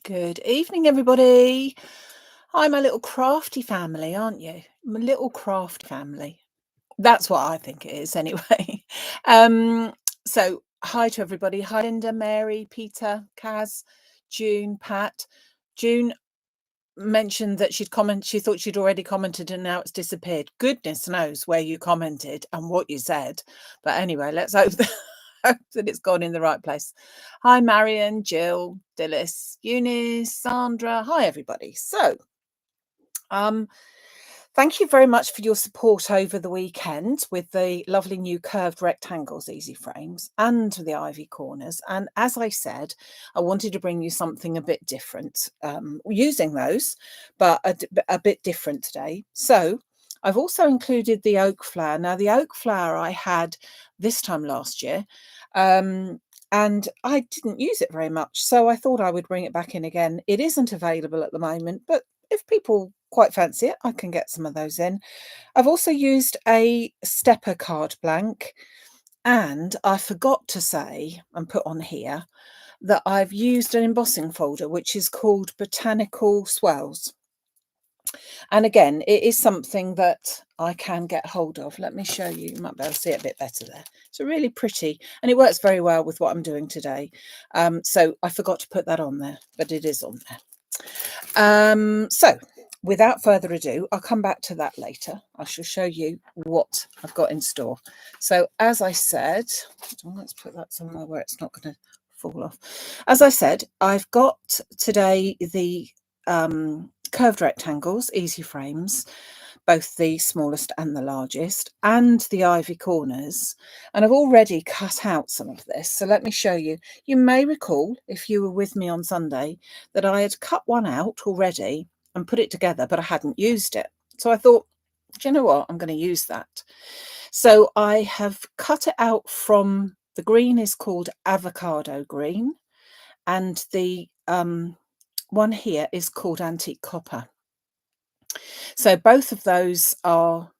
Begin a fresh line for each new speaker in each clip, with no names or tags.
Good evening, everybody. Hi, my little crafty family, aren't you? My little craft family. That's what I think it is, anyway. So, hi to everybody. Hi, Linda, Mary, Peter, Kaz, June, Pat. June mentioned that she thought she'd already commented and now it's disappeared. Goodness knows where you commented and what you said. But anyway, let's hope that it's gone in the right place. Hi, Marion, Jill, Dillis, Eunice, Sandra. Hi, everybody. So, thank you very much for your support over the weekend with the lovely new curved rectangles, EasyFrames, and the ivy corners. And as I said, I wanted to bring you something a bit different using those, but a bit different today. So I've also included the oak flower. Now, the oak flower I had this time last year, and I didn't use it very much. So I thought I would bring it back in again. It isn't available at the moment, but if people quite fancy it, I can get some of those in. I've also used a stepper card blank, and I forgot to say and put on here that I've used an embossing folder which is called Botanical Swells. And again, it is something that I can get hold of. Let me show you. You might be able to see it a bit better there. It's really pretty, and it works very well with what I'm doing today. So I forgot to put that on there, but it is on there. So without further ado, I'll come back to that later. I shall show you what I've got in store. So as I said, let's put that somewhere where it's not going to fall off. As I said, I've got today the curved rectangles, EasyFrames, both the smallest and the largest, and the ivy corners. And I've already cut out some of this. So let me show you. You may recall, if you were with me on Sunday, that I had cut one out already and put it together, but I hadn't used it. So I thought, do you know what? I'm going to use that. So I have cut it out from, the green is called avocado green, and the one here is called antique copper. So both of those are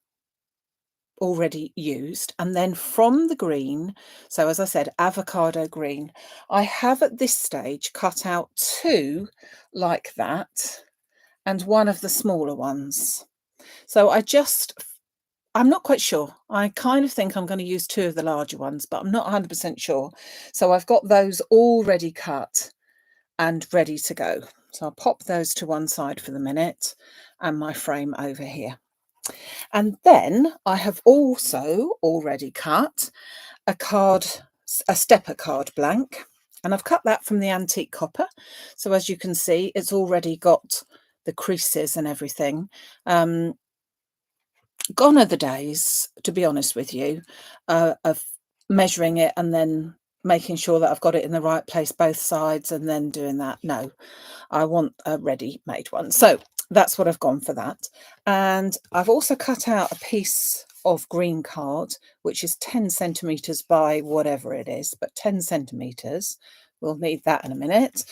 already used. And then from the green, so as I said, avocado green, I have at this stage cut out two like that and one of the smaller ones. So I'm not quite sure. I kind of think I'm going to use two of the larger ones, but I'm not 100% sure. So I've got those already cut and ready to go. So I'll pop those to one side for the minute and my frame over here. And then I have also already cut a stepper card blank, and I've cut that from the antique copper. So as you can see, it's already got the creases and everything. Gone are the days, to be honest with you, of measuring it and then making sure that I've got it in the right place, both sides, and then doing that. No, I want a ready-made one. So that's what I've gone for that. And I've also cut out a piece of green card, which is 10 centimetres by whatever it is, but 10 centimetres. We'll need that in a minute.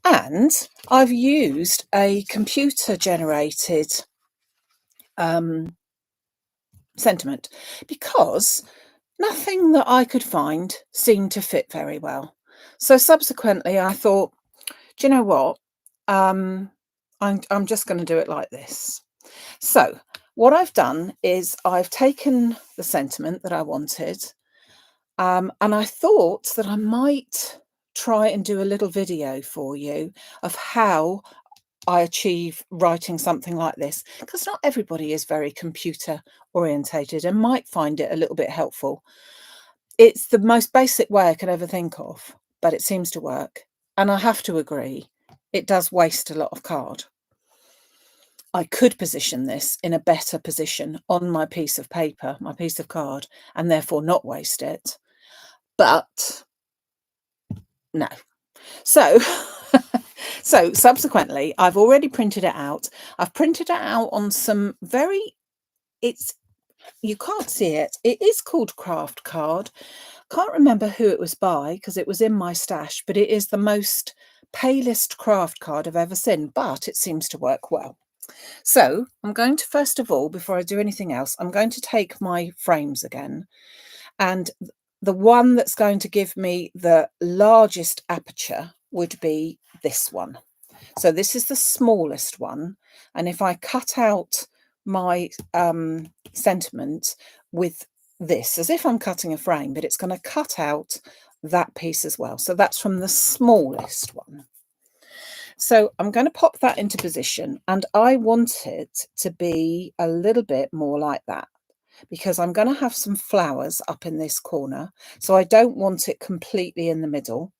And I've used a computer-generated sentiment because nothing that I could find seemed to fit very well. So subsequently, I thought, do you know what? I'm just going to do it like this. So what I've done is I've taken the sentiment that I wanted, and I thought that I might try and do a little video for you of how I achieve writing something like this, because not everybody is very computer orientated and might find it a little bit helpful. It's the most basic way I could ever think of, but it seems to work. And I have to agree, it does waste a lot of card. I could position this in a better position on my piece of paper, my piece of card, and therefore not waste it. But no. So, so subsequently, I've already printed it out. I've printed it out on some you can't see it. It is called Craft Card. Can't remember who it was by because it was in my stash, but it is the most palest craft card I've ever seen, but it seems to work well. So I'm going to, first of all, before I do anything else, I'm going to take my frames again, and the one that's going to give me the largest aperture would be this one. So this is the smallest one. And if I cut out my sentiment with this, as if I'm cutting a frame, but it's going to cut out that piece as well. So that's from the smallest one. So I'm going to pop that into position, and I want it to be a little bit more like that, because I'm going to have some flowers up in this corner. So I don't want it completely in the middle.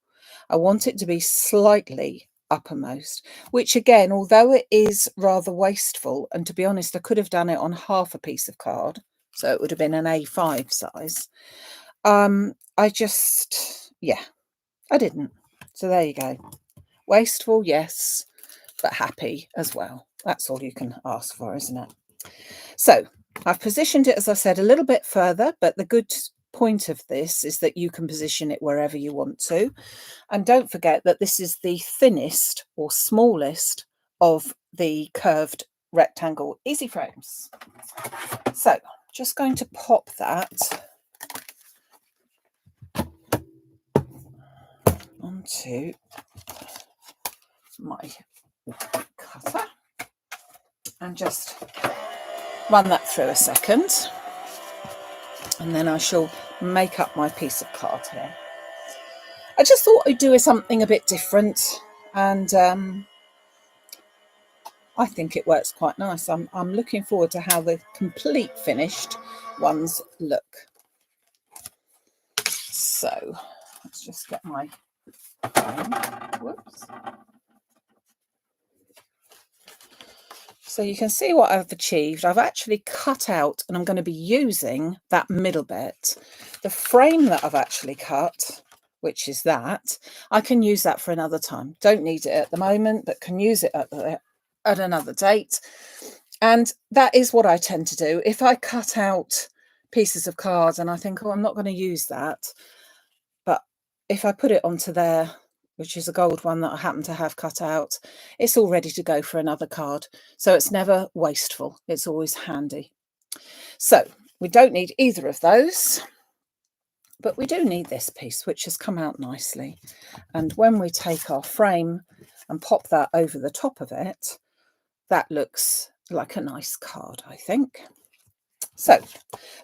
I want it to be slightly uppermost, which again, although it is rather wasteful, and to be honest, I could have done it on half a piece of card, so it would have been an A5 size. I just, yeah, I didn't. So there you go. Wasteful, yes, but happy as well. That's all you can ask for, isn't it? So I've positioned it, as I said, a little bit further, but the good point of this is that you can position it wherever you want to. And don't forget that this is the thinnest or smallest of the curved rectangle EasyFrames. So just going to pop that onto my cutter and just run that through a second, and then I shall make up my piece of card here. I just thought I'd do something a bit different, and I think it works quite nice. I'm looking forward to how the complete finished ones look. So let's just get my whoops. So you can see what I've achieved. I've actually cut out, and I'm going to be using that middle bit. The frame that I've actually cut, which is that, I can use that for another time. Don't need it at the moment, but can use it at another date. And that is what I tend to do. If I cut out pieces of cards and I think, oh, I'm not going to use that, but if I put it onto there, which is a gold one that I happen to have cut out, it's all ready to go for another card. So it's never wasteful. It's always handy. So we don't need either of those, but we do need this piece, which has come out nicely. And when we take our frame and pop that over the top of it, that looks like a nice card, I think. So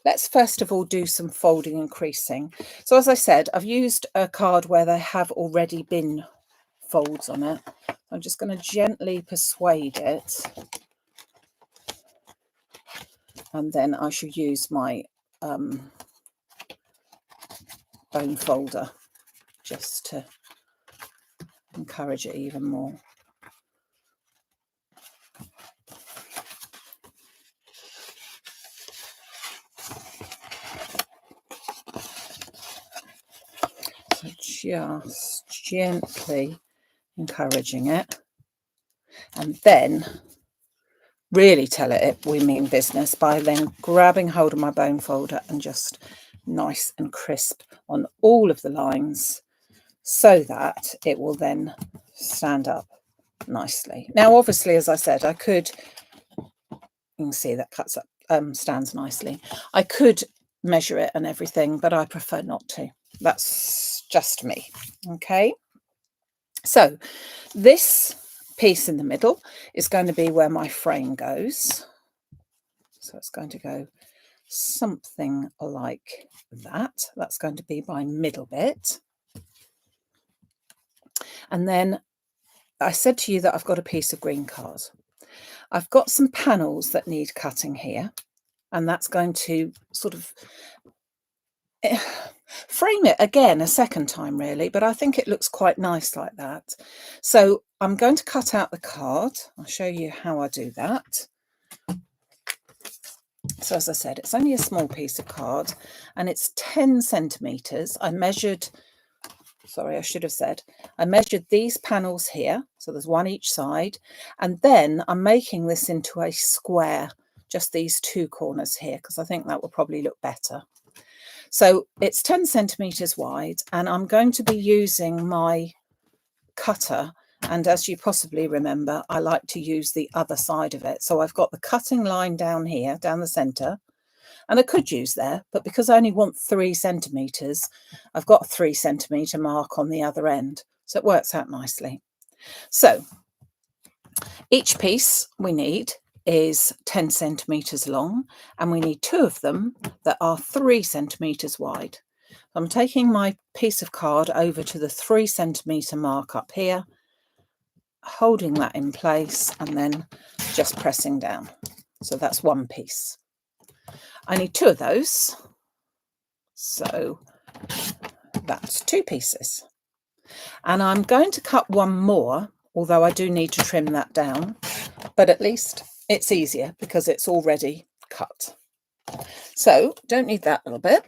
let's first of all do some folding and creasing. So as I said, I've used a card where there have already been folds on it. I'm just going to gently persuade it, and then I shall use my bone folder just to encourage it even more. So just gently encouraging it, and then really tell it we mean business by then grabbing hold of my bone folder and just nice and crisp on all of the lines, so that it will then stand up nicely. Now obviously, as I said, I could, you can see that cuts up, stands nicely. I could measure it and everything, but I prefer not to. That's just me. Okay, so this piece in the middle is going to be where my frame goes. So it's going to go something like that. That's going to be my middle bit. And then I said to you that I've got a piece of green card. I've got some panels that need cutting here, and that's going to sort of frame it again a second time really, but I think it looks quite nice like that. So I'm going to cut out the card. I'll show you how I do that. So as I said, it's only a small piece of card and it's 10 centimeters. I measured, sorry, I should have said, I measured these panels here. So there's one each side. And then I'm making this into a square, just these two corners here, because I think that will probably look better. So it's 10 centimeters wide, and I'm going to be using my cutter. And as you possibly remember, I like to use the other side of it. So I've got the cutting line down here, down the center, and I could use there, but because I only want 3 centimeters, I've got a 3 centimeter mark on the other end. So it works out nicely. So Each piece we need is 10 centimetres long, and we need 2 of them that are 3 centimetres wide. I'm taking my piece of card over to the 3 centimetre mark up here, holding that in place and then just pressing down. So that's one piece. I need 2 of those, so that's 2 pieces. And I'm going to cut one more, although I do need to trim that down, but at least it's easier because it's already cut. So don't need that little bit.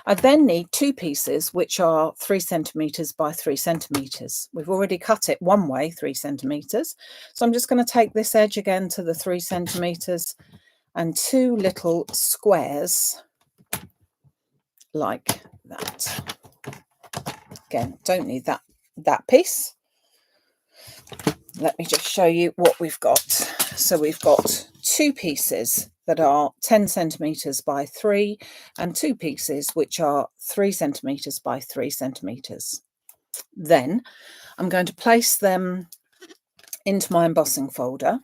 I then need 2 pieces which are 3 centimetres by 3 centimetres. We've already cut it one way, 3 centimetres. So I'm just going to take this edge again to the 3 centimetres and 2 little squares like that. Again, don't need that piece. Let me just show you what we've got. So we've got 2 pieces that are 10 centimetres by 3 and 2 pieces which are 3 centimetres by 3 centimetres. Then I'm going to place them into my embossing folder.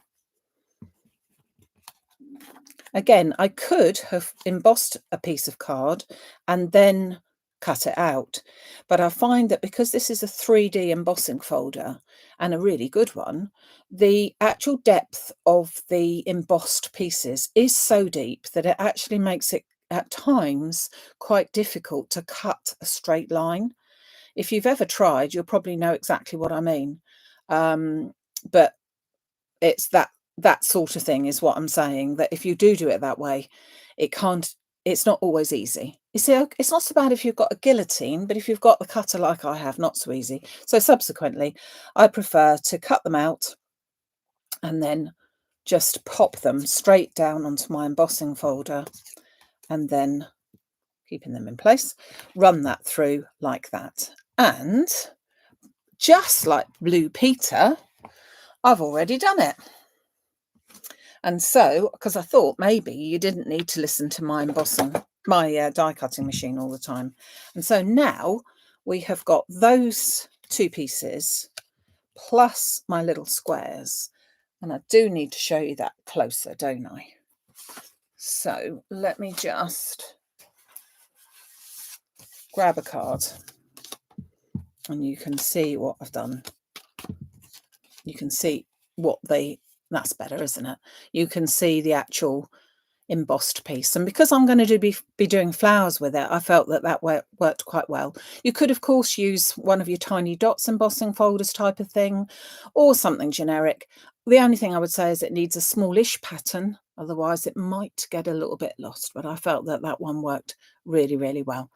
Again, I could have embossed a piece of card and then cut it out, but I find that because this is a 3D embossing folder and a really good one, the actual depth of the embossed pieces is so deep that it actually makes it at times quite difficult to cut a straight line. If you've ever tried, you'll probably know exactly what I mean. But it's that sort of thing is what I'm saying, that if you do it that way, it's not always easy. You see, it's not so bad if you've got a guillotine, but if you've got the cutter like I have, not so easy. So subsequently, I prefer to cut them out and then just pop them straight down onto my embossing folder and then, keeping them in place, run that through like that. And just like Blue Peter, I've already done it. And so, because I thought maybe you didn't need to listen to my die cutting machine all the time. And so now we have got those 2 pieces plus my little squares. And I do need to show you that closer, don't I? So let me just grab a card and you can see what I've done. You can see that's better, isn't it? You can see the actual embossed piece, and because I'm going to be doing flowers with it, I felt that worked quite well. You could of course use one of your tiny dots embossing folders type of thing, or something generic. The only thing I would say is it needs a smallish pattern, otherwise it might get a little bit lost, but I felt that one worked really, really well.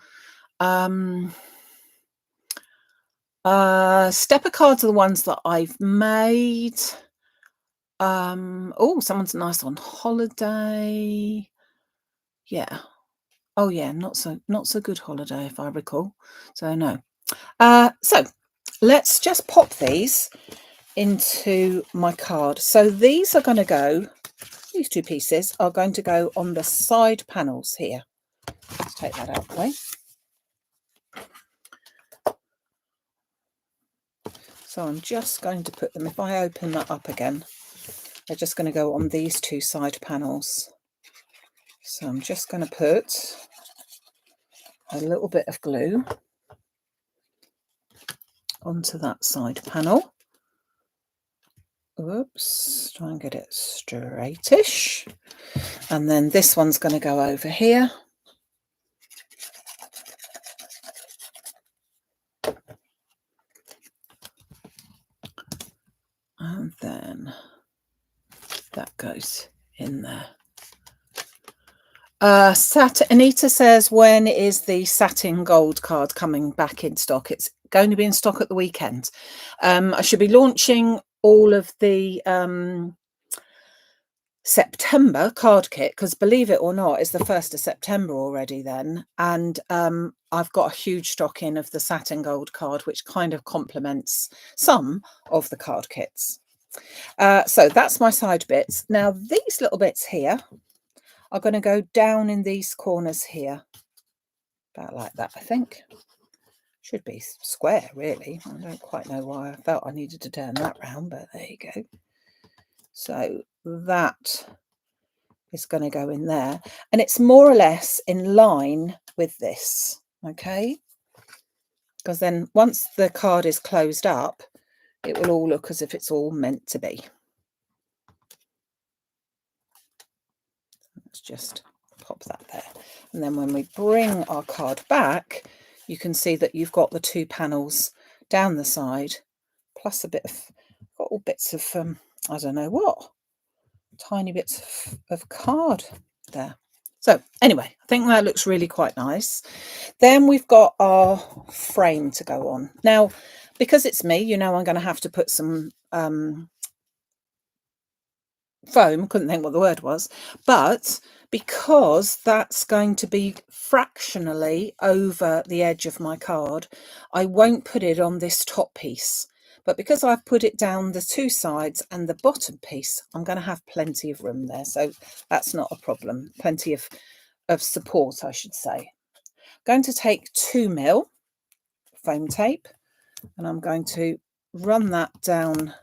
Stepper cards are the ones that I've made. Oh, someone's nice on holiday. Yeah. Oh yeah, not so good holiday if I recall. So no. So let's just pop these into my card. So these 2 pieces are going to go on the side panels here. Let's take that out of the way. So I'm just going to put them, if I open that up again, they're just going to go on these 2 side panels. So I'm just going to put a little bit of glue onto that side panel. Oops, try and get it straightish. And then this one's going to go over here. And then that goes in there. Anita says, when is the satin gold card coming back in stock? It's going to be in stock at the weekend. I should be launching all of the September card kit, because believe it or not, it's the 1st of September already then. And I've got a huge stock in of the satin gold card, which kind of complements some of the card kits. So that's my side bits. Now these little bits here are going to go down in these corners here, about like that. I think should be square really. I don't quite know why I felt I needed to turn that round, but there you go. So that is going to go in there, and it's more or less in line with this, okay? Because then once the card is closed up, it will all look as if it's all meant to be. Let's just pop that there. And then when we bring our card back, you can see that you've got the 2 panels down the side, plus a bit of, got all bits of, I don't know what, tiny bits of card there. So anyway, I think that looks really quite nice. Then we've got our frame to go on. Now, because it's me, you know, I'm going to have to put some foam, couldn't think what the word was, but because that's going to be fractionally over the edge of my card, I won't put it on this top piece. But because I've put it down the 2 sides and the bottom piece, I'm going to have plenty of room there. So that's not a problem. Plenty of support, I should say. I'm going to take 2mm foam tape, and I'm going to run that down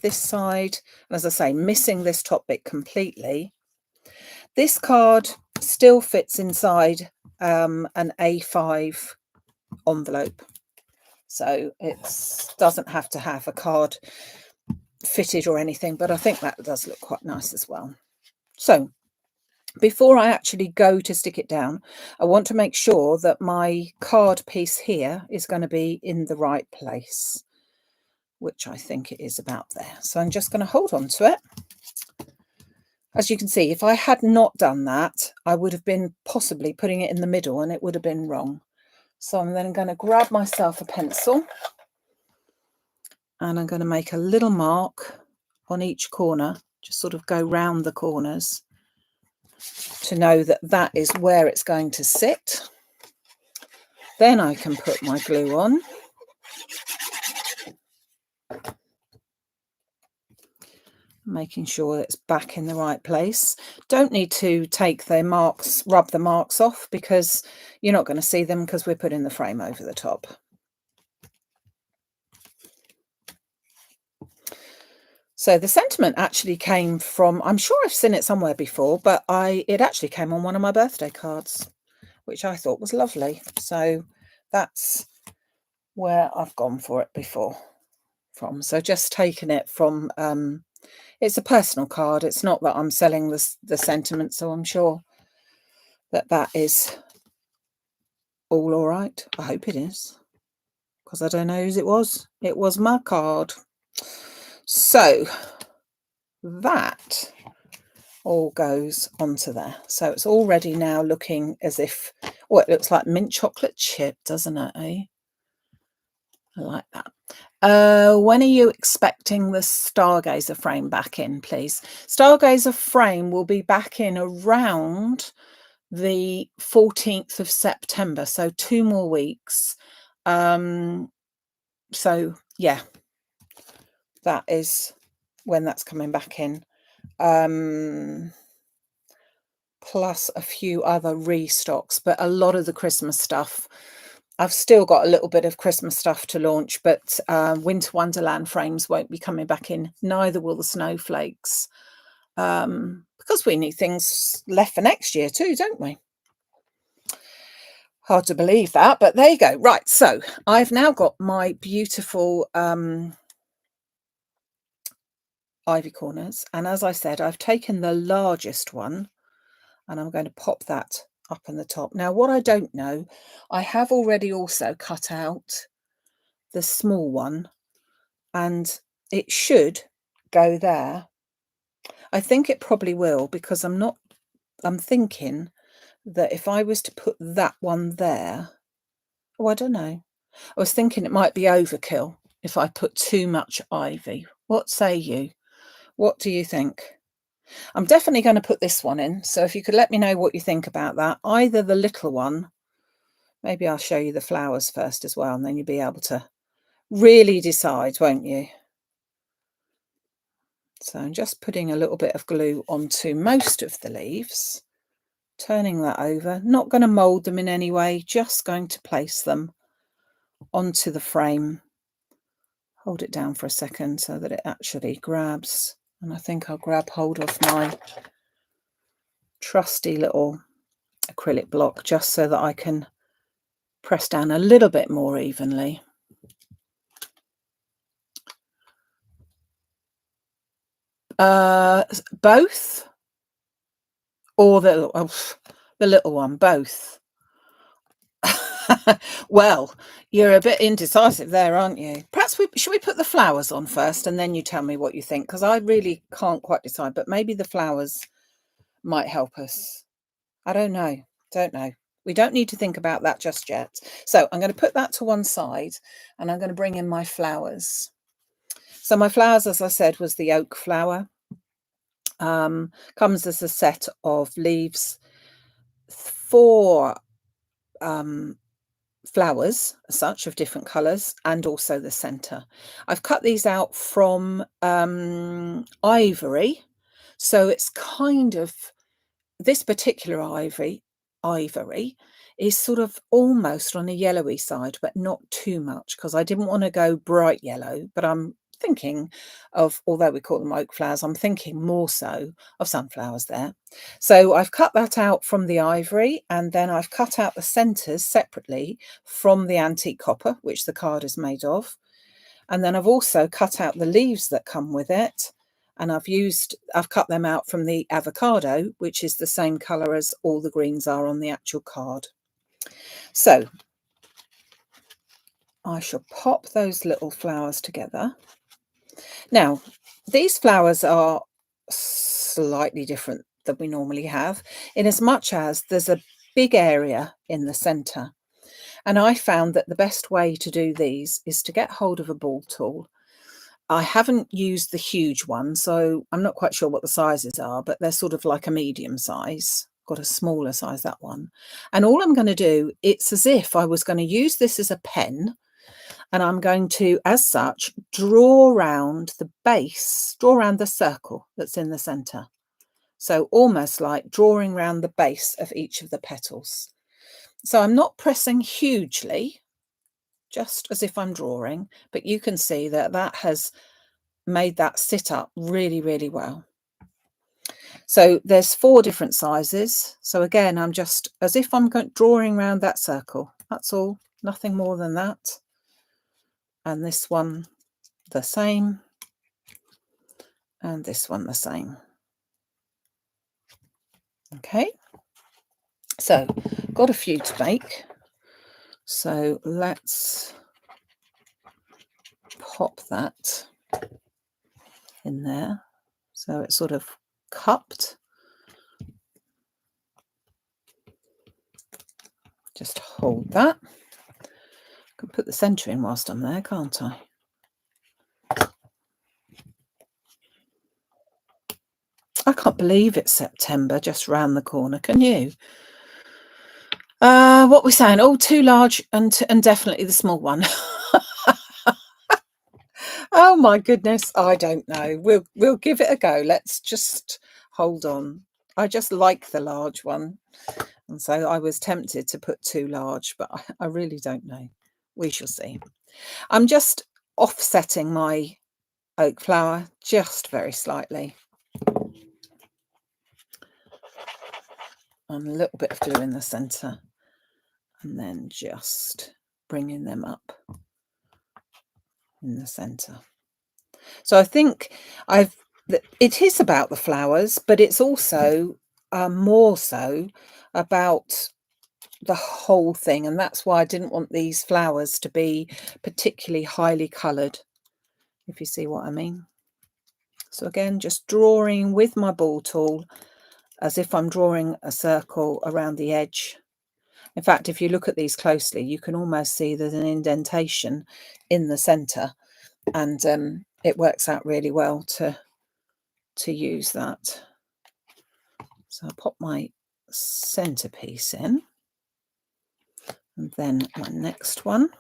this side. And as I say, missing this top bit completely. This card still fits inside an A5 envelope. So it doesn't have to have a card fitted or anything, but I think that does look quite nice as well. So before I actually go to stick it down, I want to make sure that my card piece here is going to be in the right place, which I think it is about there. So I'm just going to hold on to it. As you can see, if I had not done that, I would have been possibly putting it in the middle and it would have been wrong. So I'm then going to grab myself a pencil and I'm going to make a little mark on each corner, just sort of go round the corners to know that that is where it's going to sit. Then I can put my glue on. Making sure it's back in the right place. Don't need to take the marks, rub the marks off, because you're not going to see them because we're putting the frame over the top. So the sentiment actually came from, I'm sure I've seen it somewhere before, but it actually came on one of my birthday cards, which I thought was lovely. So that's where I've gone for it before from. So just taking it from, it's a personal card. It's not that I'm selling the sentiment, so I'm sure that that is all right. I hope it is, because I don't know whose it was. It was my card. So that all goes onto there. So it's already now looking as if, well, it looks like mint chocolate chip, doesn't it, eh? I like that. When are you expecting the Stargazer frame back in, please? Stargazer frame will be back in around the 14th of September, so 2 more weeks. So yeah, that is when that's coming back in. Plus a few other restocks, but a lot of the Christmas stuff, I've still got a little bit of Christmas stuff to launch, but Winter Wonderland frames won't be coming back in. Neither will the snowflakes, because we need things left for next year too, don't we? Hard to believe that, but there you go. Right, so I've now got my beautiful ivy corners, and as I said, I've taken the largest one and I'm going to pop that up on the top. Now, what I don't know, I have already also cut out the small one, and it should go there. I think it probably will, because I'm thinking that if I was to put that one there, oh, I don't know. I was thinking it might be overkill if I put too much ivy. What say you? What do you think? I'm definitely going to put this one in. So if you could let me know what you think about that, either the little one, maybe I'll show you the flowers first as well, and then you'll be able to really decide, won't you? So I'm just putting a little bit of glue onto most of the leaves, turning that over, not going to mold them in any way, just going to place them onto the frame. Hold it down for a second so that it actually grabs And I think I'll grab hold of my trusty little acrylic block just so that I can press down a little bit more evenly. Both, or the little one, both. Well, you're a bit indecisive there, aren't you? Perhaps should we put the flowers on first and then you tell me what you think, because I really can't quite decide, but maybe the flowers might help us. I don't know. We don't need to think about that just yet. So I'm going to put that to one side and I'm going to bring in my flowers. So my flowers, as I said, was the oak flower. Comes as a set of leaves, 4 flowers as such of different colours, and also the centre. I've cut these out from ivory, so it's kind of, this particular ivory is sort of almost on a yellowy side, but not too much, because I didn't want to go bright yellow, but I'm thinking of, although we call them oak flowers, I'm thinking more so of sunflowers there. So I've cut that out from the ivory, and then I've cut out the centres separately from the antique copper, which the card is made of. And then I've also cut out the leaves that come with it. And I've cut them out from the avocado, which is the same colour as all the greens are on the actual card. So I shall pop those little flowers together. Now, these flowers are slightly different than we normally have, in as much as there's a big area in the centre. And I found that the best way to do these is to get hold of a ball tool. I haven't used the huge one, so I'm not quite sure what the sizes are, but they're sort of like a medium size. Got a smaller size, that one. And all I'm going to do, it's as if I was going to use this as a pen, and I'm going to, as such, draw around the base, draw around the circle that's in the centre. So almost like drawing around the base of each of the petals. So I'm not pressing hugely, just as if I'm drawing, but you can see that that has made that sit up really, really well. So there's 4 different sizes. So again, I'm just as if I'm drawing around that circle. That's all, nothing more than that. And this one the same, and this one the same. Okay, so got a few to make. So let's pop that in there. So it's sort of cupped. Just hold that. I can put the centre in whilst I'm there, can't I? I can't believe it's September just round the corner, can you? What we're saying, oh, too large and definitely the small one. Oh my goodness, I don't know. We'll give it a go. Let's just hold on. I just like the large one. And so I was tempted to put too large, but I really don't know. We shall see. I'm just offsetting my oak flower just very slightly. And a little bit of glue in the centre, and then just bringing them up in the centre. So I think it is about the flowers, but it's also more so about the whole thing, and that's why I didn't want these flowers to be particularly highly coloured, if you see what I mean. So again, just drawing with my ball tool as if I'm drawing a circle around the edge. In fact, if you look at these closely, you can almost see there's an indentation in the centre, and it works out really well to use that. So I'll pop my centerpiece in, and then my next one.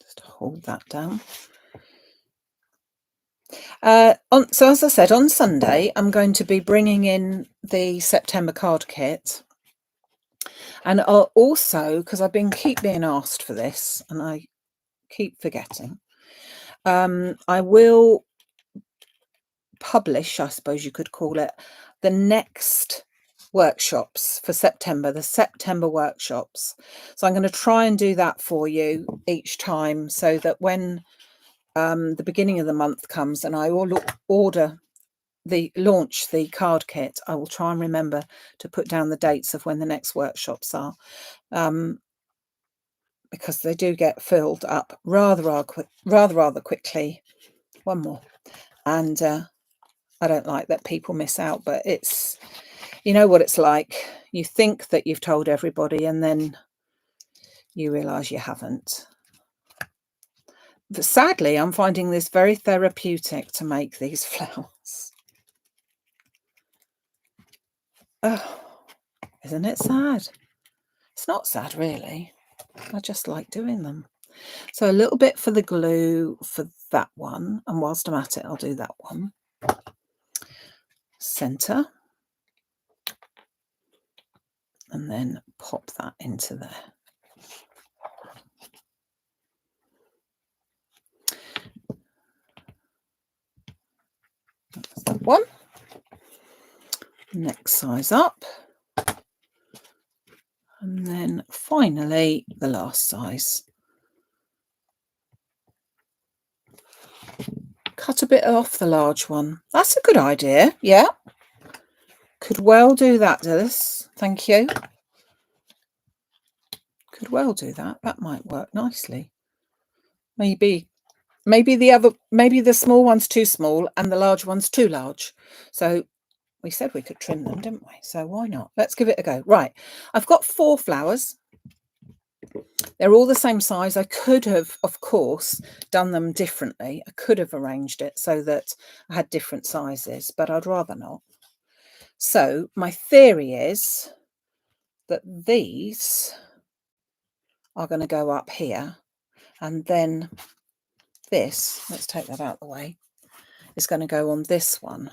Just hold that down. So as I said, on Sunday, I'm going to be bringing in the September card kit. And I'll also, because I've keep being asked for this and I keep forgetting, I will publish, I suppose you could call it, the next workshops for September, the September workshops. So I'm going to try and do that for you each time, so that when the beginning of the month comes and I will launch the card kit, I will try and remember to put down the dates of when the next workshops are, because they do get filled up rather quickly. One more. And I don't like that people miss out, but it's, you know what it's like. You think that you've told everybody and then you realise you haven't. But sadly, I'm finding this very therapeutic to make these flowers. Oh, isn't it sad? It's not sad, really. I just like doing them. So a little bit for the glue for that one. And whilst I'm at it, I'll do that one. Centre. And then pop that into there. That's that one. Next size up. And then finally the last size. Cut a bit off the large one. That's a good idea. Yeah. Could well do that, Dilys. Thank you. Could well do that. That might work nicely. Maybe the small one's too small and the large one's too large. So we said we could trim them, didn't we? So why not? Let's give it a go. Right. I've got 4 flowers. They're all the same size. I could have, of course, done them differently. I could have arranged it so that I had different sizes, but I'd rather not. So my theory is that these are going to go up here, and then this, let's take that out of the way, is going to go on this one.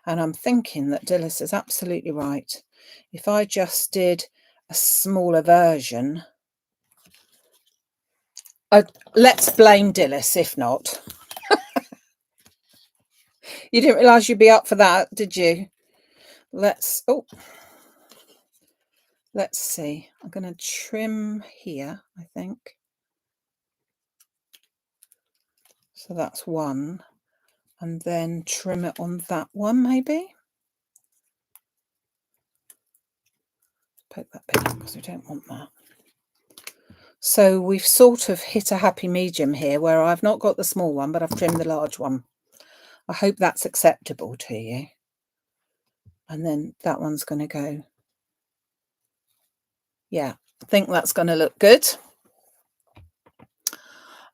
And I'm thinking that Dilys is absolutely right. If I just did a smaller version, let's blame Dilys if not. You didn't realise you'd be up for that, did you? Let's see. I'm going to trim here, I think. So that's one. And then trim it on that one, maybe. Poke that bit because we don't want that. So we've sort of hit a happy medium here where I've not got the small one, but I've trimmed the large one. I hope that's acceptable to you. And then that one's going to go. Yeah, I think that's going to look good.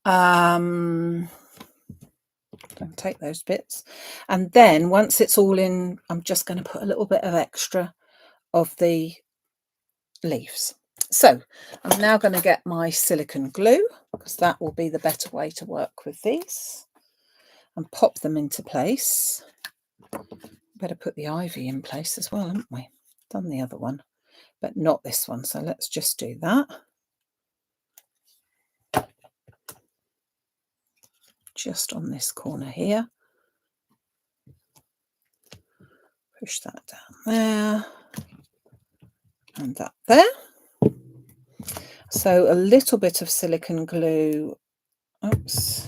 I'm going to take those bits. And then once it's all in, I'm just going to put a little bit of extra of the leaves. So I'm now going to get my silicone glue, because that will be the better way to work with these, and pop them into place. Better put the ivy in place as well, haven't we? Done the other one, but not this one. So let's just do that. Just on this corner here. Push that down there. And that there. So a little bit of silicone glue. Oops.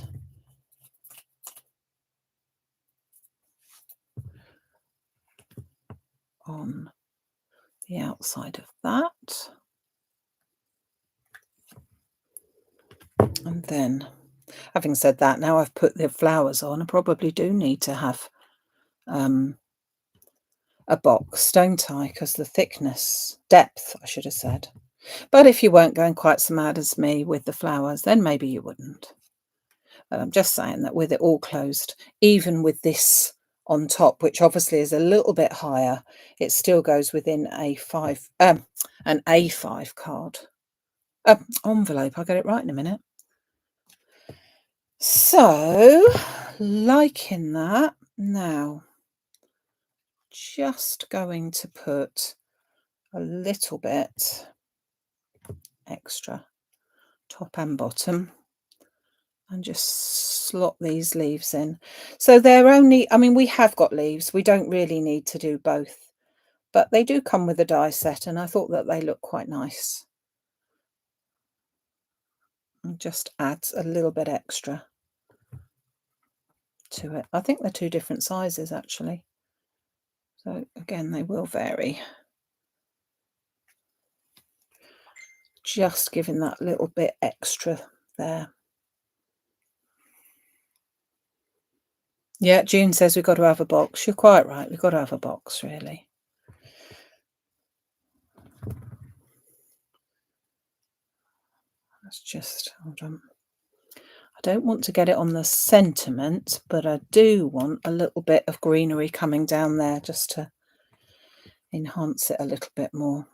On the outside of that. And then, having said that, now I've put the flowers on, I probably do need to have a box, don't I? Because the depth, I should have said. But if you weren't going quite so mad as me with the flowers, then maybe you wouldn't. But I'm just saying that with it all closed, even with this on top, which obviously is a little bit higher, it still goes within an A5 card. Envelope, I'll get it right in a minute. So, liking that. Now, just going to put a little bit extra, top and bottom, and just slot these leaves in. So they're only, I mean, we have got leaves. We don't really need to do both, but they do come with a die set, and I thought that they look quite nice. And just adds a little bit extra to it. I think they're two different sizes actually. So again, they will vary. Just giving that little bit extra there. Yeah, June says we've got to have a box. You're quite right. We've got to have a box, really. Let's just, hold on. I don't want to get it on the sentiment, but I do want a little bit of greenery coming down there just to enhance it a little bit more.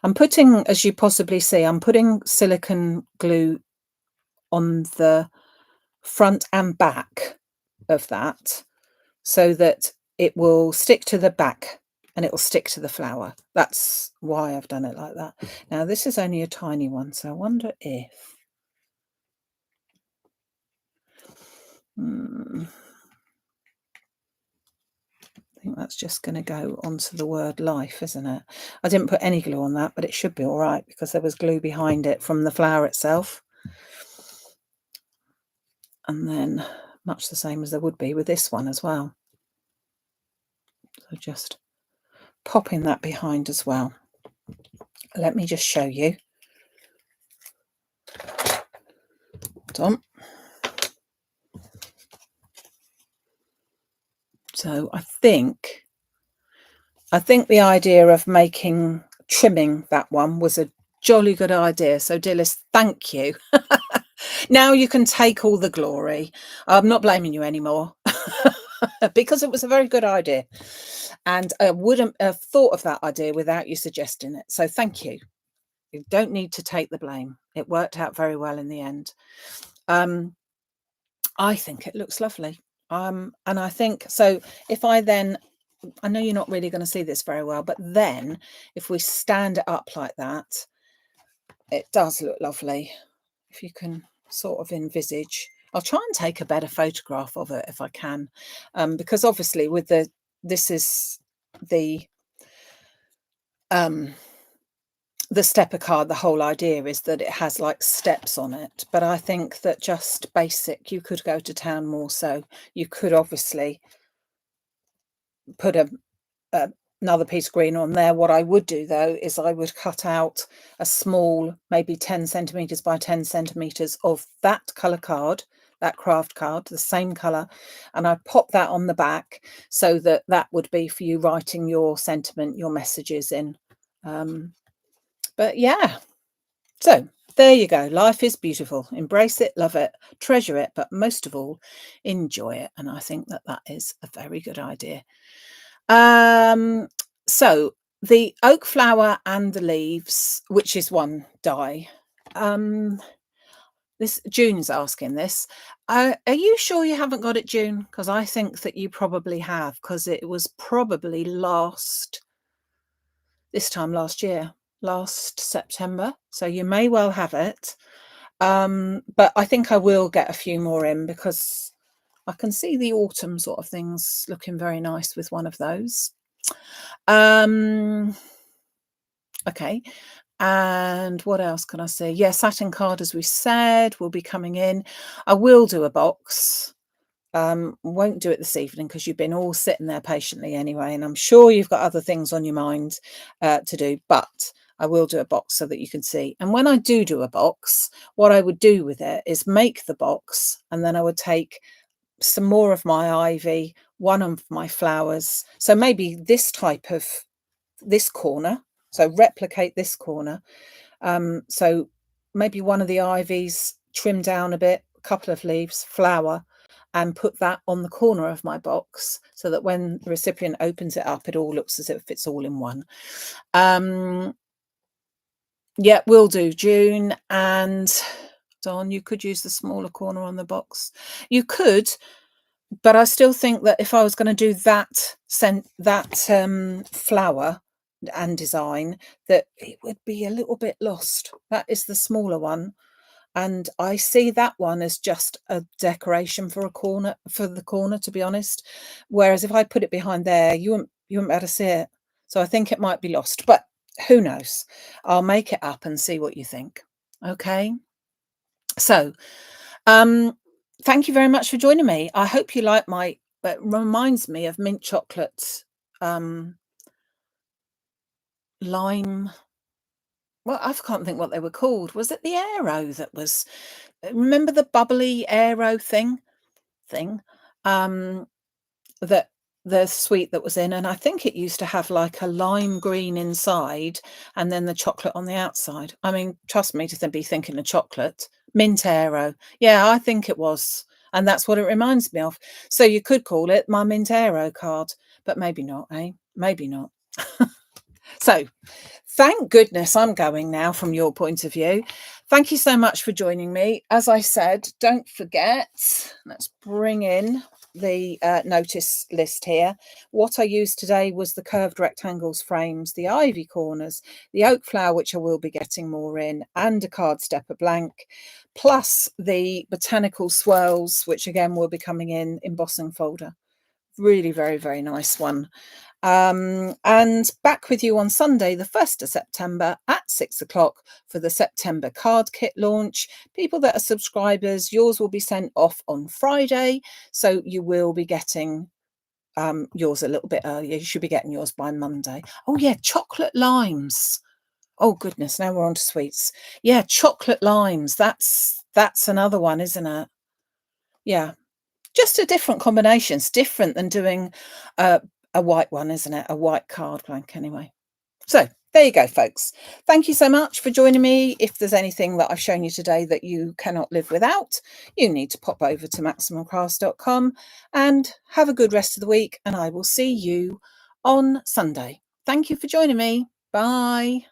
I'm putting, as you possibly see, I'm putting silicone glue on the front and back of that so that it will stick to the back and it will stick to the flower. That's why I've done it like that. Now this is only a tiny one, so I wonder if I think that's just going to go onto the word life, isn't it? I didn't put any glue on that, but it should be all right because there was glue behind it from the flower itself. And then much the same as there would be with this one as well. So just popping that behind as well. Let me just show you. Hold on. So I think the idea of trimming that one was a jolly good idea. So Dilys, thank you. Now you can take all the glory. I'm not blaming you anymore because it was a very good idea. And I wouldn't have thought of that idea without you suggesting it. So thank you. You don't need to take the blame. It worked out very well in the end. I think it looks lovely. And I think, so if I then, I know you're not really going to see this very well, but then if we stand it up like that, it does look lovely. If you can sort of envisage, I'll try and take a better photograph of it if I can, because obviously with this is the stepper card. The whole idea is that it has like steps on it, but I think that just basic, you could go to town more. So you could obviously put another piece of green on there. What I would do though is I would cut out a small, maybe 10 centimeters by 10 centimeters of that color card, that craft card, the same color, and I'd pop that on the back so that that would be for you writing your sentiment, your messages in. But yeah, so there you go. Life is beautiful. Embrace it, love it, treasure it, but most of all, enjoy it. And I think that that is a very good idea. So the oak flower and the leaves, which is one die. This June's asking this. Are you sure you haven't got it, June? Because I think that you probably have, because it was probably this time last year, last September. So you may well have it. But I think I will get a few more in because I can see the autumn sort of things looking very nice with one of those. Okay. And what else can I say? Yeah, satin card, as we said, will be coming in. I will do a box. Won't do it this evening because you've been all sitting there patiently anyway, and I'm sure you've got other things on your mind to do, but I will do a box so that you can see. And when I do a box, what I would do with it is make the box, and then I would take some more of my ivy, one of my flowers. So maybe this corner. So replicate this corner. So maybe one of the ivies, trim down a bit, a couple of leaves, flower, and put that on the corner of my box so that when the recipient opens it up, it all looks as if it's all in one. Yeah, will do, June. And Don, you could use the smaller corner on the box. You could, but I still think that if I was going to do that flower and design, that it would be a little bit lost. That is the smaller one. And I see that one as just a decoration for the corner, to be honest. Whereas if I put it behind there, you wouldn't be able to see it. So I think it might be lost, but who knows? I'll make it up and see what you think. Okay. So, thank you very much for joining me. I hope you like my, it reminds me of mint chocolate, lime. Well, I can't think what they were called. Was it the Aero that was, remember the bubbly Aero thing? That the sweet that was in, and I think it used to have like a lime green inside and then the chocolate on the outside. I mean, trust me to be thinking of chocolate. Mint Aero. Yeah, I think it was. And that's what it reminds me of. So you could call it my Mint Aero card, but maybe not, eh? Maybe not. So thank goodness I'm going now from your point of view. Thank you so much for joining me. As I said, don't forget, let's bring in the notice list here. What I used today was the curved rectangles frames, the ivy corners, the oak flower, which I will be getting more in, and a card stepper blank, plus the botanical swirls, which again will be coming in embossing folder. Really very, very nice one. And back with you on Sunday, the 1st of September at 6 o'clock for the September card kit launch. People that are subscribers, yours will be sent off on Friday. So you will be getting yours a little bit earlier. You should be getting yours by Monday. Oh yeah, chocolate limes. Oh goodness, now we're on to sweets. Yeah, chocolate limes. That's another one, isn't it? Yeah. Just a different combination. It's different than doing a white one, isn't it? A white card blank anyway. So there you go, folks. Thank you so much for joining me. If there's anything that I've shown you today that you cannot live without, you need to pop over to maximumcrafts.com and have a good rest of the week. And I will see you on Sunday. Thank you for joining me. Bye.